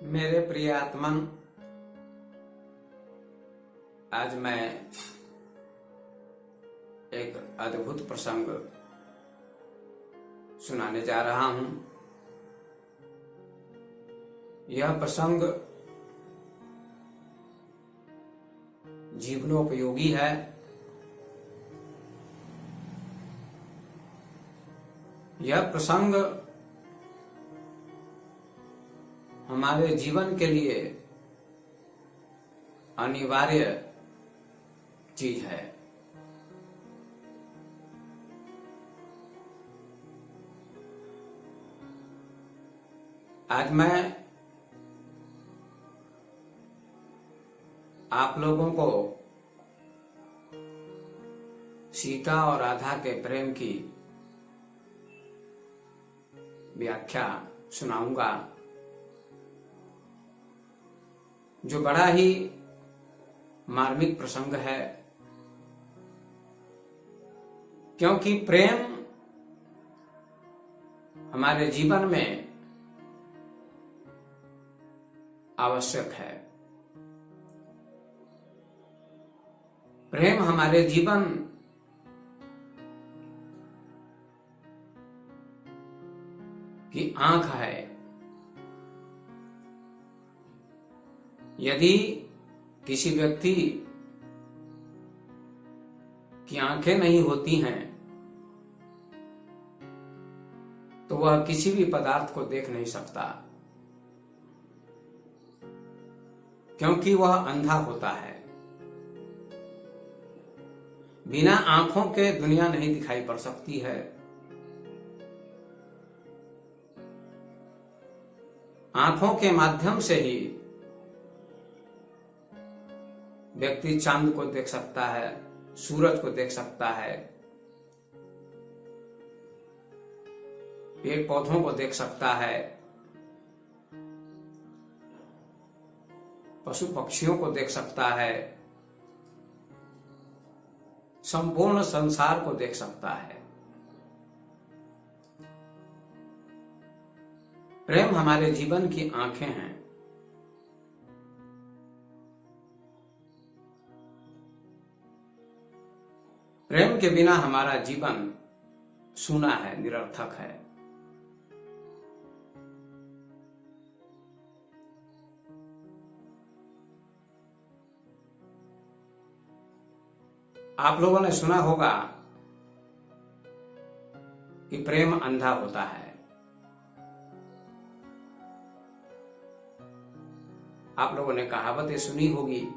मेरे प्रिय आत्मन, आज मैं एक अद्भुत प्रसंग सुनाने जा रहा हूं। यह प्रसंग जीवनोपयोगी है। यह प्रसंग हमारे जीवन के लिए अनिवार्य चीज है। आज मैं आप लोगों को सीता और राधा के प्रेम की व्याख्या सुनाऊंगा, जो बड़ा ही मार्मिक प्रसंग है। क्योंकि प्रेम हमारे जीवन में आवश्यक है। प्रेम हमारे जीवन की आंख है। यदि किसी व्यक्ति की आंखें नहीं होती हैं तो वह किसी भी पदार्थ को देख नहीं सकता, क्योंकि वह अंधा होता है। बिना आंखों के दुनिया नहीं दिखाई पड़ सकती है। आंखों के माध्यम से ही व्यक्ति चांद को देख सकता है, सूरज को देख सकता है, पेड़ पौधों को देख सकता है, पशु पक्षियों को देख सकता है, संपूर्ण संसार को देख सकता है। प्रेम हमारे जीवन की आंखें हैं। प्रेम के बिना हमारा जीवन सूना है, निरर्थक है। आप लोगों ने सुना होगा कि प्रेम अंधा होता है। आप लोगों ने कहावतें सुनी होगी।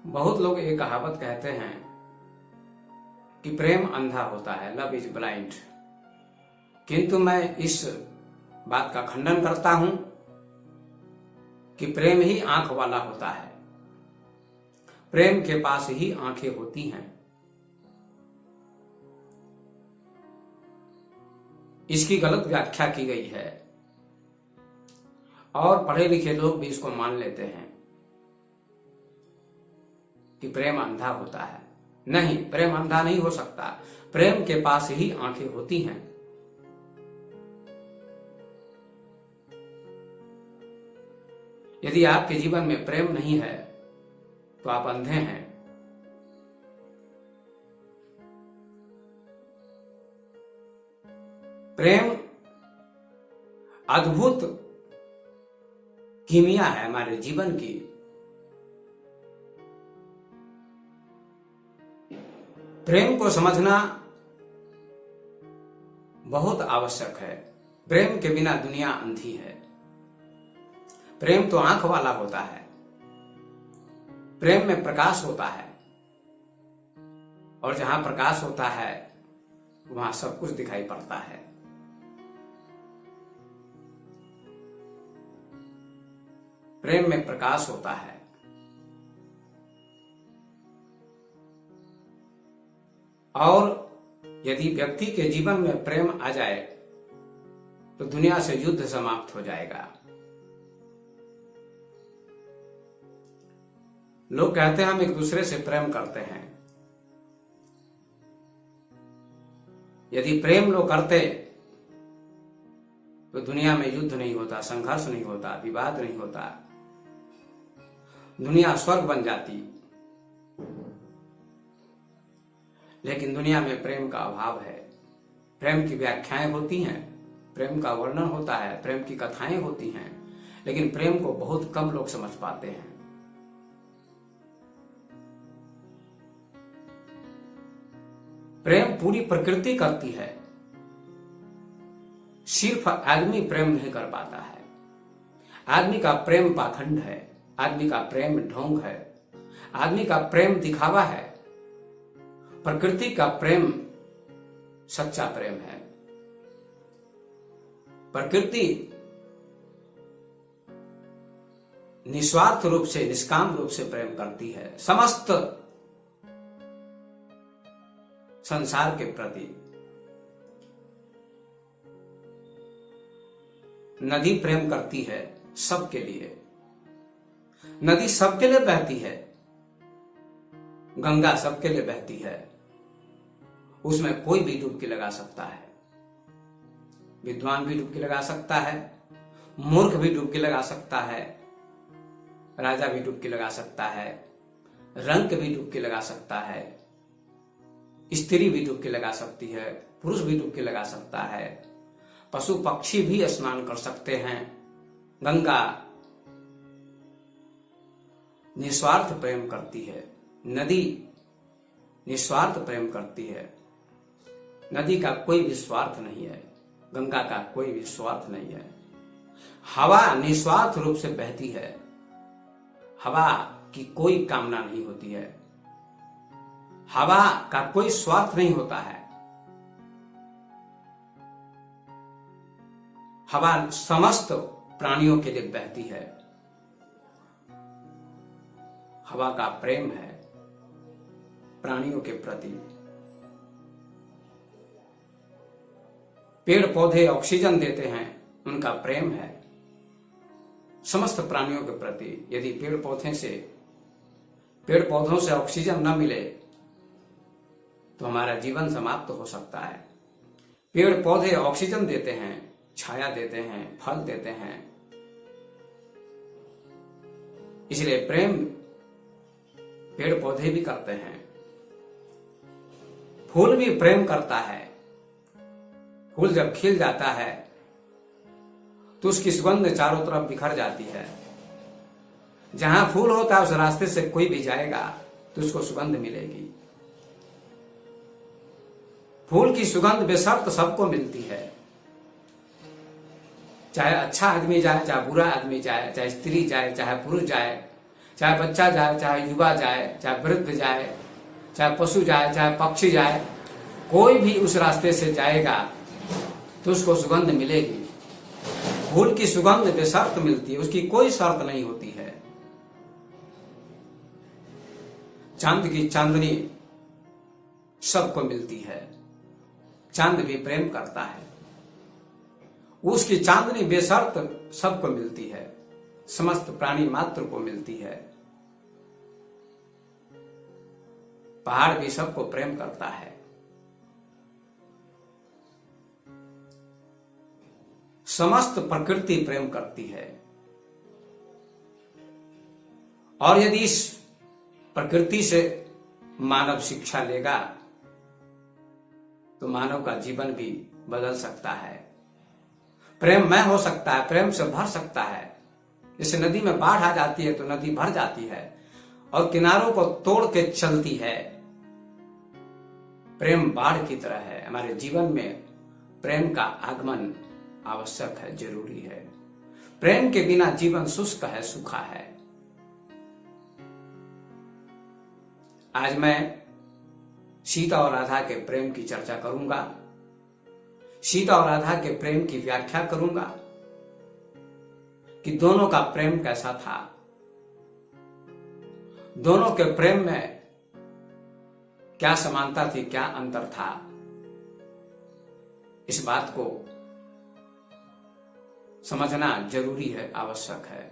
बहुत लोग ये कहावत कहते हैं कि प्रेम अंधा होता है, लव इज ब्लाइंड। किंतु मैं इस बात का खंडन करता हूं कि प्रेम ही आंख वाला होता है। प्रेम के पास ही आंखें होती हैं। इसकी गलत व्याख्या की गई है और पढ़े लिखे लोग भी इसको मान लेते हैं कि प्रेम अंधा होता है। नहीं, प्रेम अंधा नहीं हो सकता। प्रेम के पास ही आंखें होती हैं। यदि आपके जीवन में प्रेम नहीं है तो आप अंधे हैं। प्रेम अद्भुत कीमिया है हमारे जीवन की। प्रेम को समझना बहुत आवश्यक है। प्रेम के बिना दुनिया अंधी है। प्रेम तो आंख वाला होता है। प्रेम में प्रकाश होता है, और जहां प्रकाश होता है वहां सब कुछ दिखाई पड़ता है। प्रेम में प्रकाश होता है। और यदि व्यक्ति के जीवन में प्रेम आ जाए तो दुनिया से युद्ध समाप्त हो जाएगा। लोग कहते हैं हम एक दूसरे से प्रेम करते हैं। यदि प्रेम लोग करते तो दुनिया में युद्ध नहीं होता, संघर्ष नहीं होता, विवाद नहीं होता, दुनिया स्वर्ग बन जाती। लेकिन दुनिया में प्रेम का अभाव है। प्रेम की व्याख्याएं होती हैं, प्रेम का वर्णन होता है, प्रेम की कथाएं होती हैं, लेकिन प्रेम को बहुत कम लोग समझ पाते हैं। प्रेम पूरी प्रकृति करती है, सिर्फ आदमी प्रेम नहीं कर पाता है। आदमी का प्रेम पाखंड है, आदमी का प्रेम ढोंग है, आदमी का प्रेम दिखावा है। प्रकृति का प्रेम सच्चा प्रेम है। प्रकृति निस्वार्थ रूप से, निष्काम रूप से प्रेम करती है समस्त संसार के प्रति। नदी प्रेम करती है सबके लिए, नदी सबके लिए बहती है, गंगा सबके लिए बहती है, उसमें कोई भी डुबकी लगा सकता है। विद्वान भी डुबकी लगा सकता है, मूर्ख भी डुबकी लगा सकता है, राजा भी डुबकी लगा सकता है, रंक भी डुबकी लगा सकता है, स्त्री भी डुबकी लगा सकती है, पुरुष भी डुबकी लगा सकता है, पशु पक्षी भी स्नान कर सकते हैं। गंगा निस्वार्थ प्रेम करती है, नदी निस्वार्थ प्रेम करती है। नदी का कोई भी स्वार्थ नहीं है, गंगा का कोई भी स्वार्थ नहीं है। हवा निस्वार्थ रूप से बहती है, हवा की कोई कामना नहीं होती है, हवा का कोई स्वार्थ नहीं होता है। हवा समस्त प्राणियों के लिए बहती है। हवा का प्रेम है प्राणियों के प्रति। पेड़ पौधे ऑक्सीजन देते हैं, उनका प्रेम है समस्त प्राणियों के प्रति। यदि पेड़ पौधों से ऑक्सीजन न मिले तो हमारा जीवन समाप्त हो सकता है। पेड़ पौधे ऑक्सीजन देते हैं, छाया देते हैं, फल देते हैं, इसलिए प्रेम पेड़ पौधे भी करते हैं। फूल भी प्रेम करता है। फूल जब खिल जाता है तो उसकी सुगंध चारों तरफ बिखर जाती है। जहां फूल होता है उस रास्ते से कोई भी जाएगा तो उसको सुगंध मिलेगी। फूल की सुगंध बेशर्त सबको मिलती है, चाहे अच्छा आदमी जाए, चाहे बुरा आदमी जाए, चाहे स्त्री जाए, चाहे पुरुष जाए, चाहे बच्चा जाए, चाहे युवा जाए, चाहे वृद्ध जाए, चाहे पशु जाए, चाहे पक्षी जाए, कोई भी उस रास्ते से जाएगा तो उसको सुगंध मिलेगी। फूल की सुगंध बेशर्त मिलती है, उसकी कोई शर्त नहीं होती है। चांद की चांदनी सबको मिलती है, चांद भी प्रेम करता है, उसकी चांदनी बेशर्त सबको मिलती है, समस्त प्राणी मात्र को मिलती है। पहाड़ भी सबको प्रेम करता है। समस्त प्रकृति प्रेम करती है। और यदि इस प्रकृति से मानव शिक्षा लेगा तो मानव का जीवन भी बदल सकता है, प्रेममय हो सकता है, प्रेम से भर सकता है। जैसे नदी में बाढ़ आ जाती है तो नदी भर जाती है और किनारों को तोड़ के चलती है। प्रेम बाढ़ की तरह है। हमारे जीवन में प्रेम का आगमन आवश्यक है, जरूरी है। प्रेम के बिना जीवन शुष्क है, सूखा है। आज मैं सीता और राधा के प्रेम की चर्चा करूंगा, सीता और राधा के प्रेम की व्याख्या करूंगा कि दोनों का प्रेम कैसा था, दोनों के प्रेम में क्या समानता थी, क्या अंतर था। इस बात को समझना जरूरी है, आवश्यक है।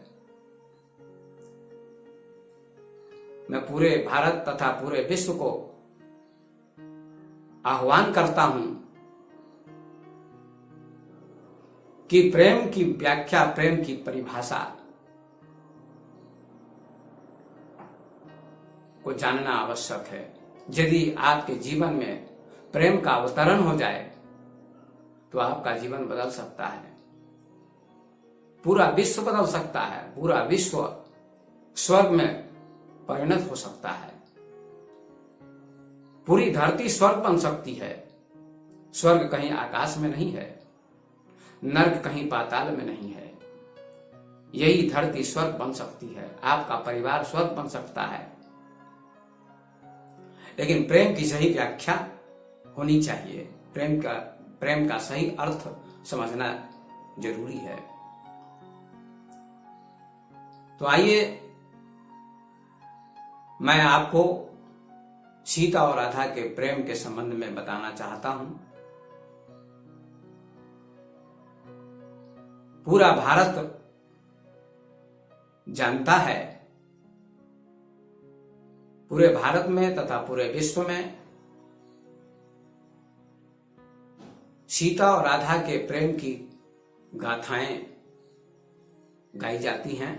मैं पूरे भारत तथा पूरे विश्व को आह्वान करता हूं कि प्रेम की व्याख्या, प्रेम की परिभाषा को जानना आवश्यक है। यदि आपके जीवन में प्रेम का अवतरण हो जाए तो आपका जीवन बदल सकता है, पूरा विश्व बदल सकता है, पूरा विश्व स्वर्ग में परिणत हो सकता है, पूरी धरती स्वर्ग बन सकती है। स्वर्ग कहीं आकाश में नहीं है, नर्क कहीं पाताल में नहीं है, यही धरती स्वर्ग बन सकती है, आपका परिवार स्वर्ग बन सकता है। लेकिन प्रेम की सही व्याख्या होनी चाहिए, प्रेम का सही अर्थ समझना जरूरी है। तो आइए मैं आपको सीता और राधा के प्रेम के संबंध में बताना चाहता हूं। पूरा भारत जानता है, पूरे भारत में तथा पूरे विश्व में सीता और राधा के प्रेम की गाथाएं गाई जाती हैं।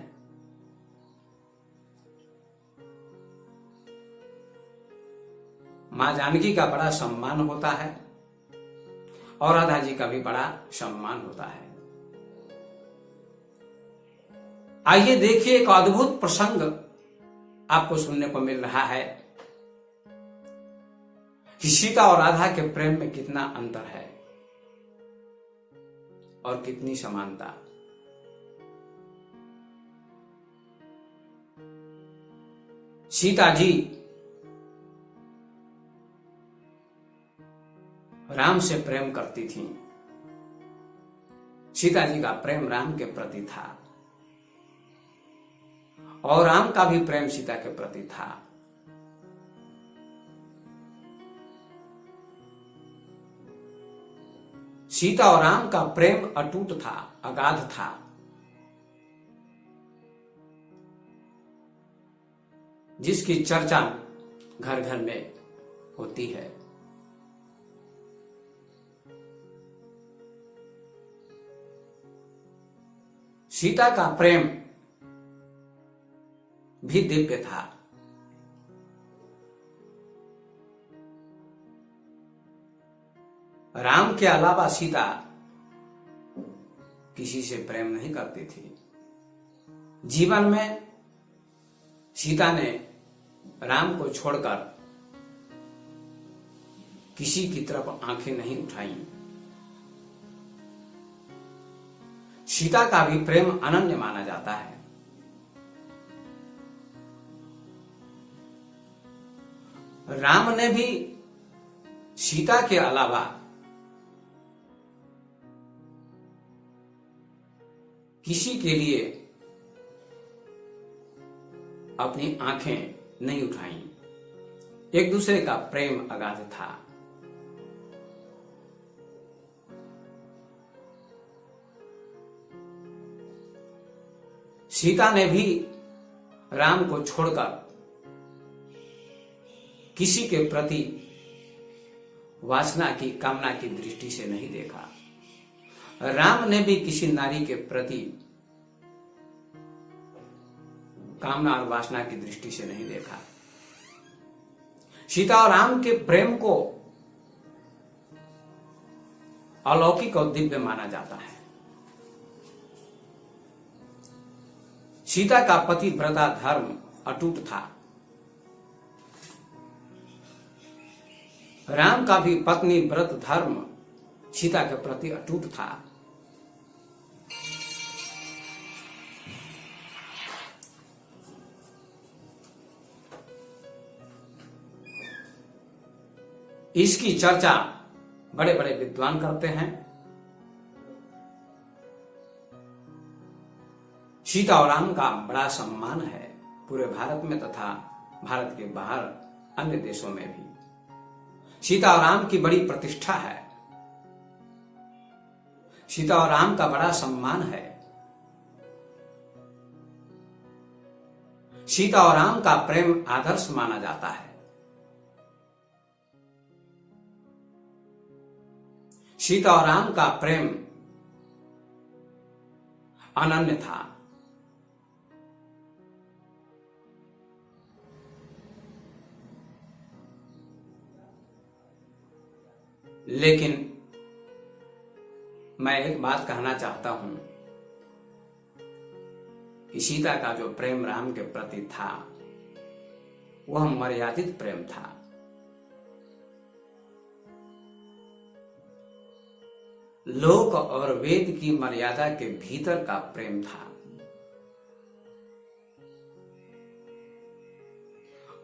मां जानकी का बड़ा सम्मान होता है और राधा जी का भी बड़ा सम्मान होता है। आइए देखिए, एक अद्भुत प्रसंग आपको सुनने को मिल रहा है कि सीता और राधा के प्रेम में कितना अंतर है और कितनी समानता। सीता जी राम से प्रेम करती थीं। सीता जी का प्रेम राम के प्रति था और राम का भी प्रेम सीता के प्रति था। सीता और राम का प्रेम अटूट था, अगाध था। जिसकी चर्चा घर घर में होती है। सीता का प्रेम भी दिव्य था। राम के अलावा सीता किसी से प्रेम नहीं करती थी। जीवन में सीता ने राम को छोड़कर किसी की तरफ आंखें नहीं उठाई। सीता का भी प्रेम अनन्य माना जाता है। राम ने भी सीता के अलावा किसी के लिए अपनी आंखें नहीं उठाई। एक दूसरे का प्रेम अगाध था। सीता ने भी राम को छोड़कर किसी के प्रति वासना की, कामना की दृष्टि से नहीं देखा। राम ने भी किसी नारी के प्रति कामना और वासना की दृष्टि से नहीं देखा। सीता और राम के प्रेम को अलौकिक और दिव्य माना जाता है। सीता का पतिव्रता धर्म अटूट था। राम का भी पत्नी व्रत धर्म सीता के प्रति अटूट था। इसकी चर्चा बड़े बड़े विद्वान करते हैं। सीता और राम का बड़ा सम्मान है पूरे भारत में तथा भारत के बाहर अन्य देशों में भी। सीता और राम की बड़ी प्रतिष्ठा है। सीता और राम का बड़ा सम्मान है। सीता और राम का प्रेम आदर्श माना जाता है। सीता और राम का प्रेम अनन्य था। लेकिन मैं एक बात कहना चाहता हूं कि सीता का जो प्रेम राम के प्रति था वह मर्यादित प्रेम था। लोक और वेद की मर्यादा के भीतर का प्रेम था।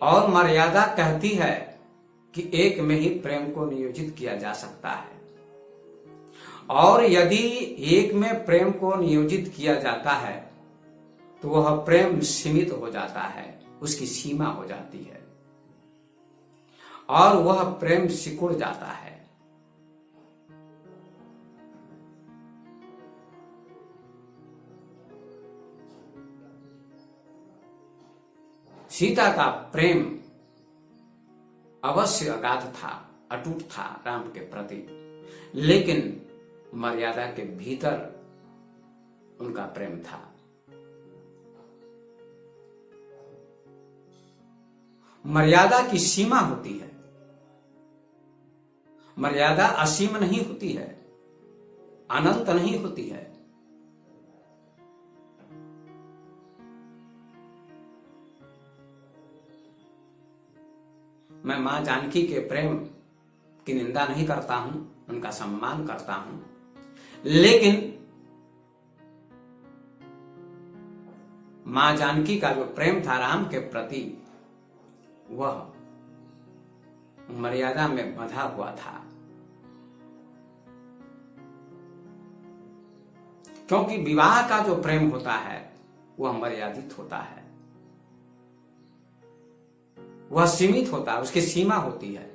और मर्यादा कहती है कि एक में ही प्रेम को नियोजित किया जा सकता है, और यदि एक में प्रेम को नियोजित किया जाता है तो वह प्रेम सीमित हो जाता है, उसकी सीमा हो जाती है और वह प्रेम सिकुड़ जाता है। सीता का प्रेम अवश्य अगाध था, अटूट था राम के प्रति, लेकिन मर्यादा के भीतर उनका प्रेम था। मर्यादा की सीमा होती है, मर्यादा असीम नहीं होती है, अनंत नहीं होती है। मैं मां जानकी के प्रेम की निंदा नहीं करता हूं, उनका सम्मान करता हूं, लेकिन मां जानकी का जो प्रेम था राम के प्रति वह मर्यादा में बंधा हुआ था, क्योंकि विवाह का जो प्रेम होता है वह मर्यादित होता है, वह सीमित होता है, उसकी सीमा होती है।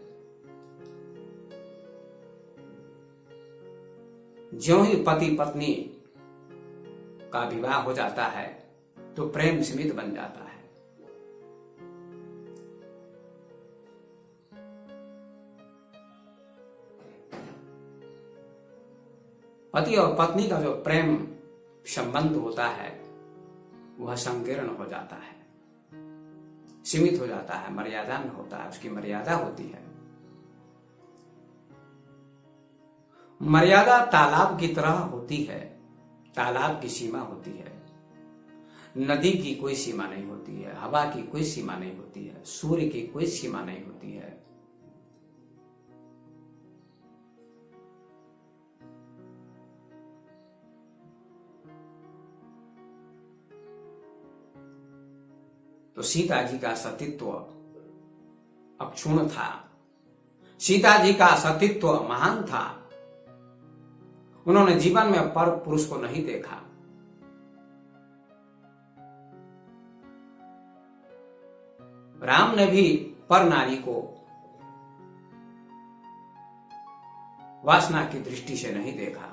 ज्यों ही पति पत्नी का विवाह हो जाता है तो प्रेम सीमित बन जाता है। पति और पत्नी का जो प्रेम संबंध होता है वह संकीर्ण हो जाता है, सीमित हो जाता है, मर्यादा में होता है, उसकी मर्यादा होती है। मर्यादा तालाब की तरह होती है, तालाब की सीमा होती है। नदी की कोई सीमा नहीं होती है, हवा की कोई सीमा नहीं होती है, सूर्य की कोई सीमा नहीं होती है। तो सीता जी का सतीत्व अक्षुण्ण था, सीता जी का सतीत्व महान था। उन्होंने जीवन में पर पुरुष को नहीं देखा। राम ने भी पर नारी को वासना की दृष्टि से नहीं देखा।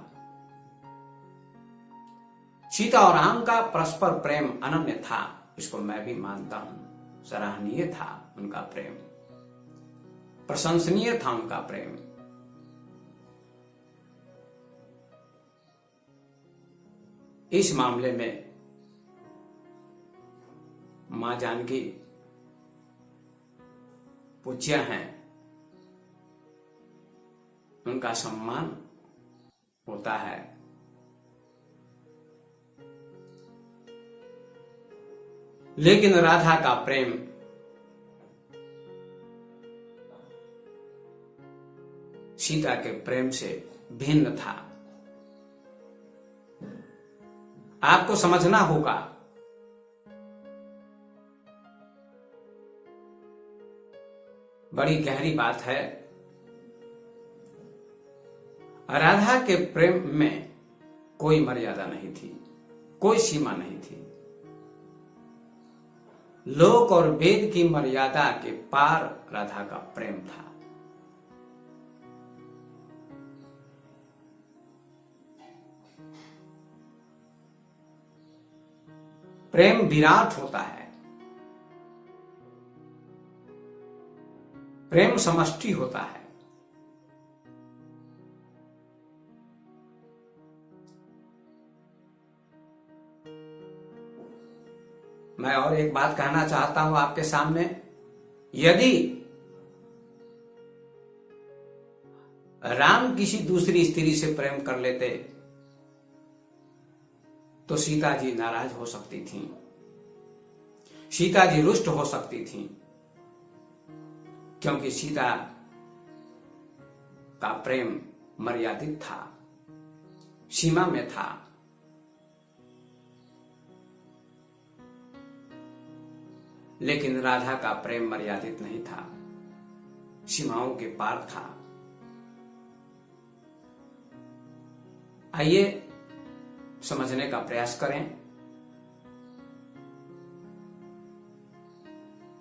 सीता और राम का परस्पर प्रेम अनन्य था, इसको मैं भी मानता हूं। सराहनीय था उनका प्रेम, प्रशंसनीय था उनका प्रेम। इस मामले में मां जानकी पूज्य हैं, उनका सम्मान होता है। लेकिन राधा का प्रेम सीता के प्रेम से भिन्न था। आपको समझना होगा, बड़ी गहरी बात है। राधा के प्रेम में कोई मर्यादा नहीं थी, कोई सीमा नहीं थी। लोक और वेद की मर्यादा के पार राधा का प्रेम था। प्रेम विराट होता है, प्रेम समष्टि होता है। मैं और एक बात कहना चाहता हूं आपके सामने। यदि राम किसी दूसरी स्त्री से प्रेम कर लेते तो सीता जी नाराज हो सकती थीं, सीता जी रुष्ट हो सकती थीं, क्योंकि सीता का प्रेम मर्यादित था, सीमा में था। लेकिन राधा का प्रेम मर्यादित नहीं था, सीमाओं के पार था। आइए समझने का प्रयास करें।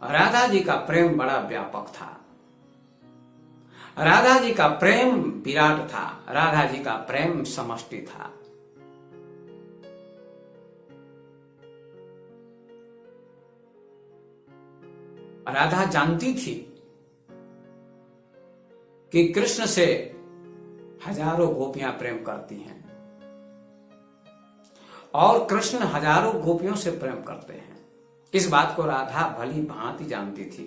राधा जी का प्रेम बड़ा व्यापक था, राधा जी का प्रेम विराट था, राधा जी का प्रेम समष्टि था। राधा जानती थी कि कृष्ण से हजारों गोपियां प्रेम करती हैं और कृष्ण हजारों गोपियों से प्रेम करते हैं। इस बात को राधा भली भांति जानती थी।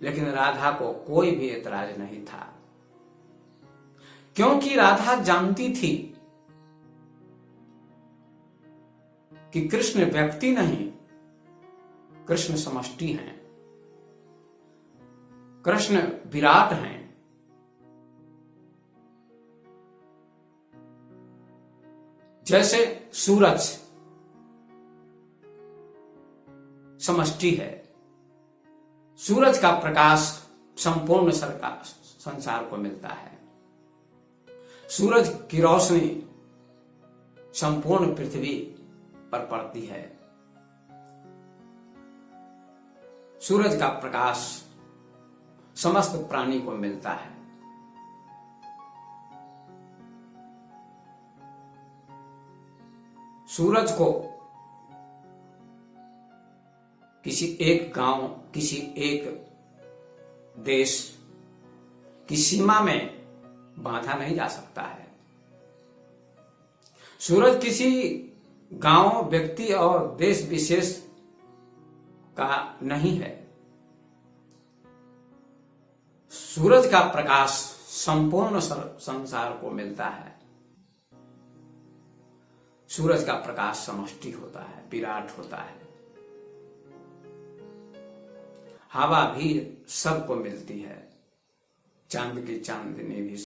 लेकिन राधा को कोई भी एतराज नहीं था, क्योंकि राधा जानती थी कि कृष्ण व्यक्ति नहीं, कृष्ण समष्टि हैं, कृष्ण विराट हैं। जैसे सूरज समष्टि है, सूरज का प्रकाश संपूर्ण संसार को मिलता है, सूरज की रोशनी संपूर्ण पृथ्वी पर पड़ती है, सूरज का प्रकाश समस्त प्राणी को मिलता है। सूरज को किसी एक गांव, किसी एक देश की सीमा में बांधा नहीं जा सकता है। सूरज किसी गांव, व्यक्ति और देश विशेष का नहीं है। सूरज का प्रकाश संपूर्ण संसार को मिलता है। सूरज का प्रकाश समष्टि होता है, विराट होता है। हवा भी सबको मिलती है, चांद की चांदनी भी